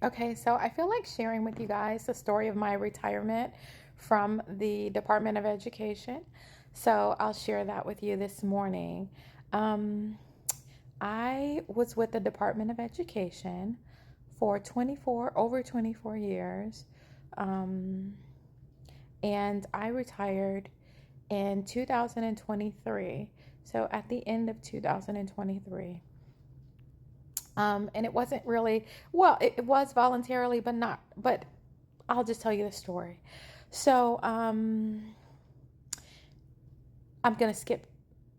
Okay, so I feel like sharing with you guys the story of my retirement from the Department of Education. So I'll share that with you this morning. Um, I was with the Department of Education for over 24 years. Um, and I retired in 2023. So at the end of 2023. And it wasn't really, well, it was voluntarily, but not, but I'll just tell you the story. So, I'm going to skip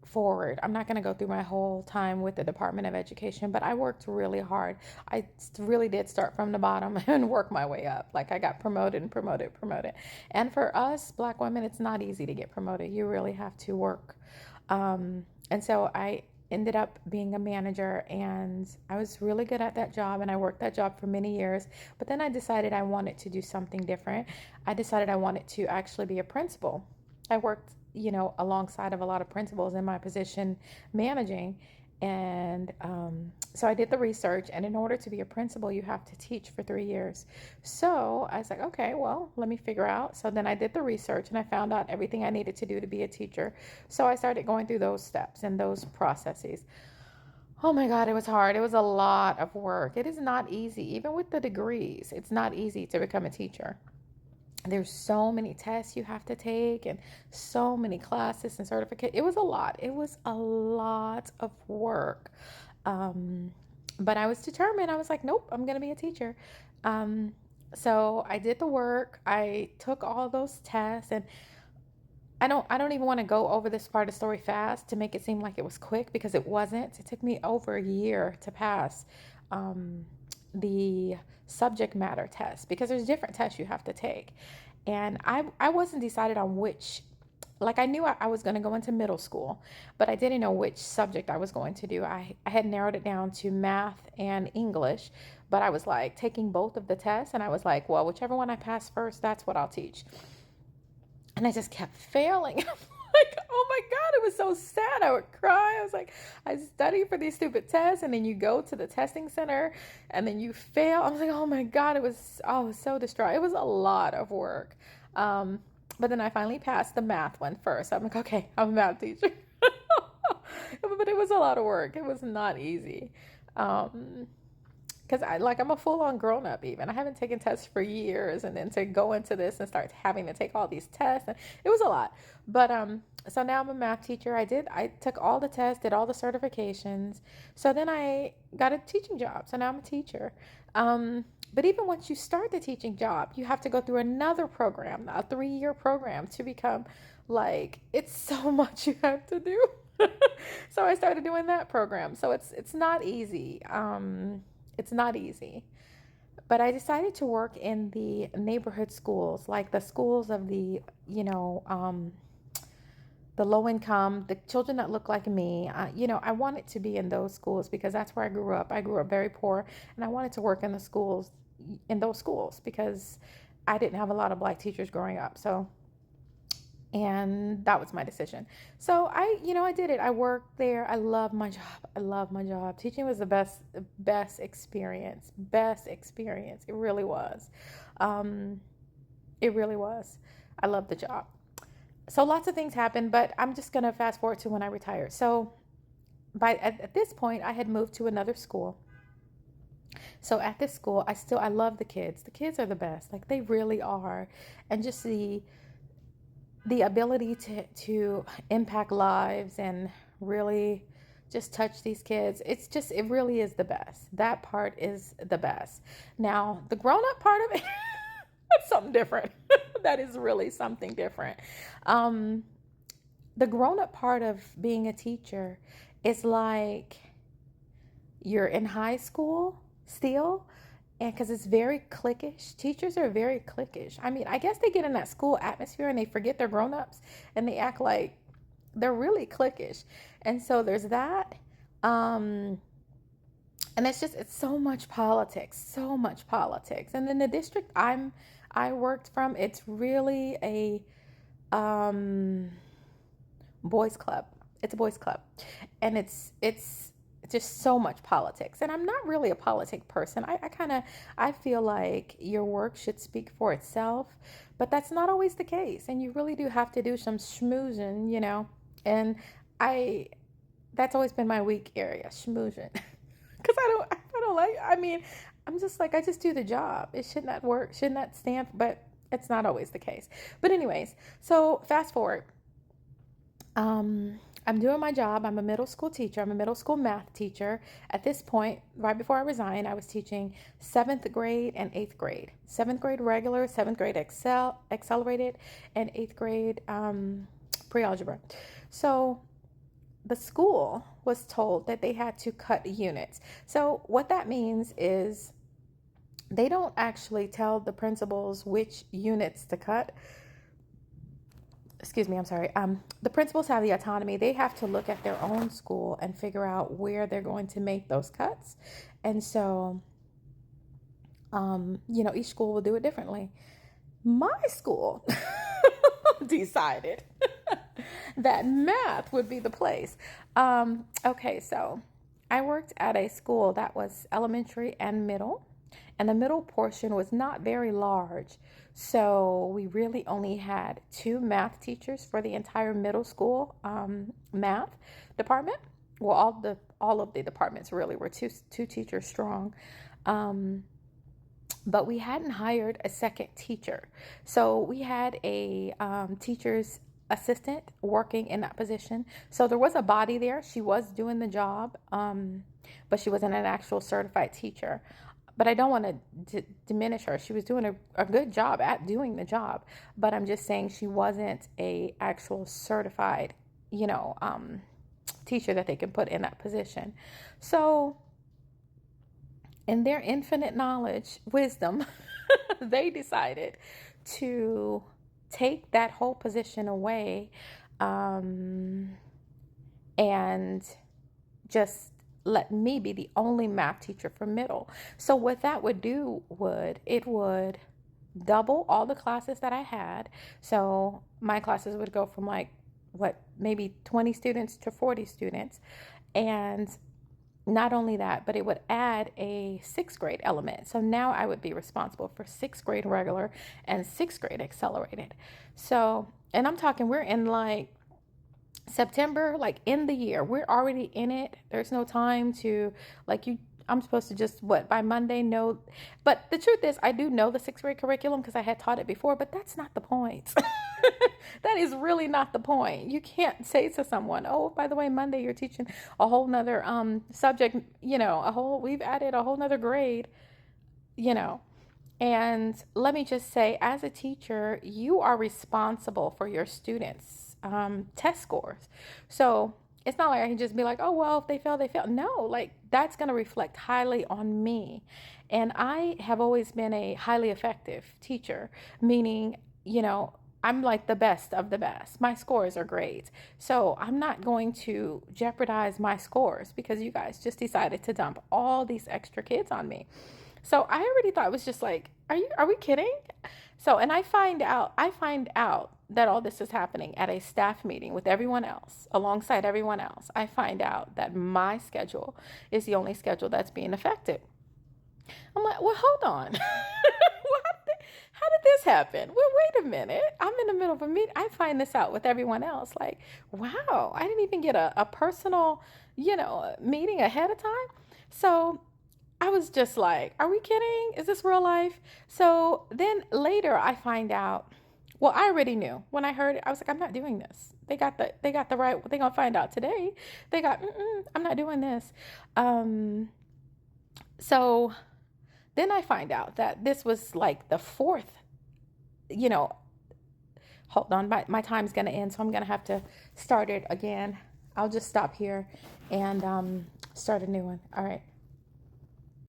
forward. I'm not going to go through my whole time with the Department of Education, but I worked really hard. I really did start from the bottom and work my way up. Like I got promoted and promoted, promoted. And for us black women, it's not easy to get promoted. You really have to work. And so I ended up being a manager, and I was really good at that job, and I worked that job for many years. But then I decided I wanted to do something different. I decided I wanted to actually be a principal. I worked, alongside of a lot of principals in my position managing. And so I did the research, and in order to be a principal, you have to teach for 3 years. So I was like, okay, well, let me figure out. So then I did the research, and I found out everything I needed to do to be a teacher. So I started going through those steps and those processes. Oh my God, it was hard. It was a lot of work. It is not easy, even with the degrees. It's not easy to become a teacher. There's so many tests you have to take and so many classes and certificate. It was a lot. It was a lot of work. Um, but I was determined. I was like, nope, I'm going to be a teacher. Um, so I did the work. I took all those tests, and I don't even want to go over this part of the story fast to make it seem like it was quick, because it wasn't. It took me over a year to pass um, the subject matter test, because there's different tests you have to take. And I wasn't decided on which, like I knew I was going to go into middle school, but I didn't know which subject I was going to do. I had narrowed it down to math and English, but I was like taking both of the tests, and I was like, well, whichever one I pass first, that's what I'll teach. And I just kept failing. Like, oh my God, it was so sad. I would cry. I was like, I studied for these stupid tests, and then you go to the testing center and then you fail. I was like, oh my God, I was so distraught. It was a lot of work. Um, but then I finally passed the math one first. I'm like, okay, I'm a math teacher. But it was a lot of work. It was not easy. Um, because I'm a full on grown up. Even I haven't taken tests for years, and then to go into this and start having to take all these tests, and it was a lot. But so now I'm a math teacher. I took all the tests, did all the certifications. So then I got a teaching job. So now I'm a teacher. But even once you start the teaching job, you have to go through another program, a 3 year program, to become, like, it's so much you have to do. So I started doing that program. So it's not easy. It's not easy. But I decided to work in the neighborhood schools, like the schools of the low income, the children that look like me. I wanted to be in those schools because that's where I grew up. I grew up very poor, and I wanted to work in the schools, in those schools, because I didn't have a lot of black teachers growing up. So, and that was my decision. So I did it. I worked there. I love my job. I love my job. Teaching was the best experience. Best experience. It really was. Um, it really was. I love the job. So lots of things happened, but I'm just gonna fast forward to when I retired. So at this point, I had moved to another school. So at this school, I love the kids. The kids are the best. Like, they really are. And just the ability to impact lives and really just touch these kids, it really is the best. That part is the best. Now the grown-up part of it, that's something different. That is really something different. um the grown-up part of being a teacher is like you're in high school still, and because it's very cliquish. Teachers are very cliquish. I mean, I guess they get in that school atmosphere and they forget they're grown-ups, and they act like they're really cliquish. And so there's that. um and it's so much politics, so much politics. And then the district I worked from, it's really a boys club. It's a boys club, and it's just so much politics. And I'm not really a politic person. I feel like your work should speak for itself, but that's not always the case. And you really do have to do some schmoozing, and I, that's always been my weak area, schmoozing. Because I don't like, I mean, I'm just like, I just do the job. It should not work, should not stand, but it's not always the case. But anyways, so fast forward. I'm doing my job. I'm a middle school teacher. I'm a middle school math teacher. At this point, right before I resigned, I was teaching 7th grade and 8th grade. 7th grade regular, 7th grade accelerated, and 8th grade pre-algebra. So the school was told that they had to cut units. So what that means is they don't actually tell the principals which units to cut. Excuse me, I'm sorry. The principals have the autonomy. They have to look at their own school and figure out where they're going to make those cuts. And so, each school will do it differently. My school decided that math would be the place. Okay, so I worked at a school that was elementary and middle, and the middle portion was not very large. So we really only had 2 math teachers for the entire middle school math department. Well, all of the departments really were two teachers strong. But we hadn't hired a second teacher. So we had a teacher's assistant working in that position. So there was a body there. She was doing the job, but she wasn't an actual certified teacher. But I don't want to diminish her. She was doing a good job at doing the job. But I'm just saying she wasn't a actual certified, teacher that they can put in that position. So in their infinite knowledge, wisdom, they decided to take that whole position away and just let me be the only math teacher for middle. So what that would do it would double all the classes that I had. So my classes would go from maybe 20 students to 40 students. And not only that, but it would add a 6th grade element. So now I would be responsible for 6th grade regular and 6th grade accelerated. So, and I'm talking, we're in September, in the year, we're already in it. There's no time to I'm supposed to just by Monday know. But the truth is, I do know the 6th grade curriculum because I had taught it before, but that's not the point. That is really not the point. You can't say to someone, oh, by the way, Monday you're teaching a whole nother subject, we've added a whole nother grade, And let me just say, as a teacher, you are responsible for your students' test scores. So it's not like I can just be like, oh, well, if they fail, they fail. No, that's going to reflect highly on me. And I have always been a highly effective teacher, meaning, I'm like the best of the best. My scores are great. So I'm not going to jeopardize my scores because you guys just decided to dump all these extra kids on me. So I already thought it was just are we kidding? So, and I find out that all this is happening at a staff meeting with everyone else, alongside everyone else. I find out that my schedule is the only schedule that's being affected. I'm like, well, hold on. How did this happen? Well, wait a minute. I'm in the middle of a meeting. I find this out with everyone else. Wow, I didn't even get a personal, meeting ahead of time. So I was just like, are we kidding? Is this real life? So then later I find out, well, I already knew. When I heard it, I was like, I'm not doing this. They got the right, they're going to find out today. I'm not doing this. So then I find out that this was the 4th, hold on, my time's going to end. So I'm going to have to start it again. I'll just stop here and start a new one. All right.